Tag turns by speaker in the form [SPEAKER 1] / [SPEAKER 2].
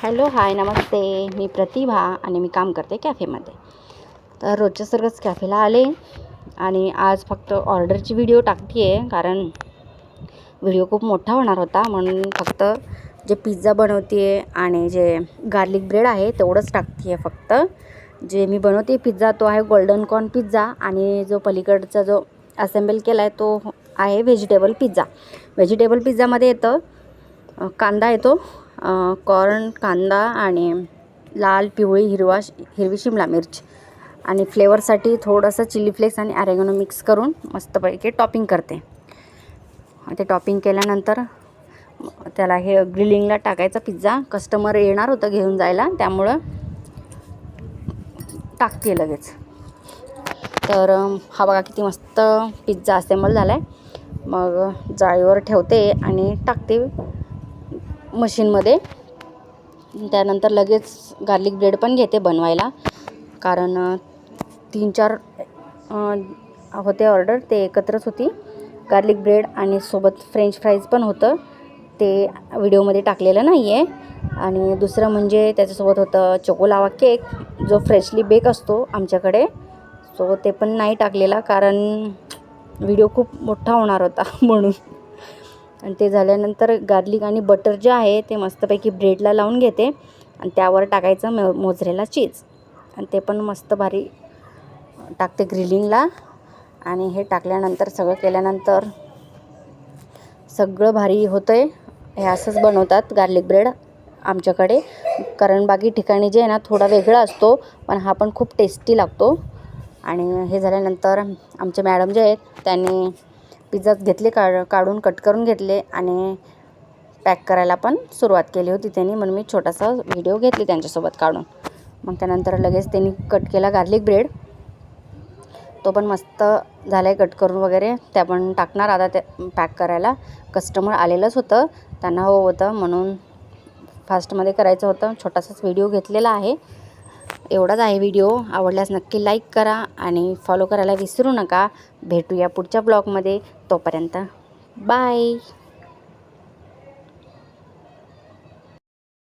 [SPEAKER 1] Hello hi नमस्ते. मी प्रतिभा आणि मी काम करते कॅफेमध्ये. तर रोजच्या सारखंच कॅफेला आले आणि आज फक्त ऑर्डरची व्हिडिओ टाकते आहे, कारण व्हिडिओ खूप मोठा होणार होता. म्हणून फक्त जे पिझ्झा बनवते आहे आणि जे गार्लिक ब्रेड आहे तेवढंच टाकते आहे. फक्त जे मी बनवते पिझ्झा तो आहे गोल्डन कॉर्न पिझ्झा, आणि जो पलीकडचा जो असेंबल केला आहे तो आहे व्हेजिटेबल पिझ्झा. व्हेजिटेबल पिझ्झामध्ये येतं कांदा येतो, कॉर्न, कांदा आणि लाल, पिवळी, हिरवी शिमला मिर्च, आणि फ्लेवरसाठी थोडंसं चिली फ्लेक्स आणि ऑरेगॅनो मिक्स करून मस्तपैकी टॉपिंग करते. ते टॉपिंग केल्यानंतर त्याला हे ग्रिलिंगला टाकायचा पिझ्झा. कस्टमर येणार होतं घेऊन जायला, त्यामुळं टाकते लगेच. तर हा बघा किती मस्त पिझ्झा असेंबल झाला आहे. मग जाळीवर ठेवते आणि टाकते मशीनमध्ये. त्यानंतर लगेच गार्लिक ब्रेड पण घेते बनवायला, कारण 3-4 होते ऑर्डर, ते एकत्रच होती. गार्लिक ब्रेड आणि सोबत फ्रेंच फ्राईज पण होतं, ते व्हिडिओमध्ये टाकलेलं नाही आहे. आणि दुसरं म्हणजे त्याच्यासोबत होतं चोकोलावा केक, जो फ्रेशली बेक असतो आमच्याकडे. सो ते पण नाही टाकलेला, कारण व्हिडिओ खूप मोठा होणार होता म्हणून. आणि ते झाल्यानंतर गार्लिक आणि बटर जे आहे ते मस्तपैकी ब्रेडला लावून घेते आणि त्यावर टाकायचं मोझरेला चीज, आणि ते पण मस्त भारी टाकते ग्रिलिंगला. आणि हे टाकल्यानंतर सगळं केल्यानंतर सगळं भारी होतं आहे. हे असंच बनवतात गार्लिक ब्रेड आमच्याकडे, कारण बाकी ठिकाणी जे आहे ना थोडा वेगळा असतो, पण हा पण खूप टेस्टी लागतो. आणि हे झाल्यानंतर आमचे मॅडम जे आहेत त्यांनी पिझ्झा घेतले, काढून कट करून घेतले आणि पॅक करायला पण सुरुवात केली होती त्यांनी, म्हणून मी छोटासा व्हिडिओ घेतले त्यांच्यासोबत काढून. मग त्यानंतर लगेच त्यांनी कट केला गार्लिक ब्रेड, तो पण मस्त झाला आहे कट करून वगैरे. त्या पण टाकणार आता ते पॅक करायला. कस्टमर आलेलंच होतं, त्यांना हवं होतं म्हणून फास्टमध्ये करायचं होतं. छोटासाच व्हिडिओ घेतलेला आहे. एवढाच आहे व्हिडिओ. आवडल्यास नक्की लाईक करा आणि फॉलो करायला विसरू नका. भेटूया पुढच्या ब्लॉगमध्ये. तोपर्यंत बाय.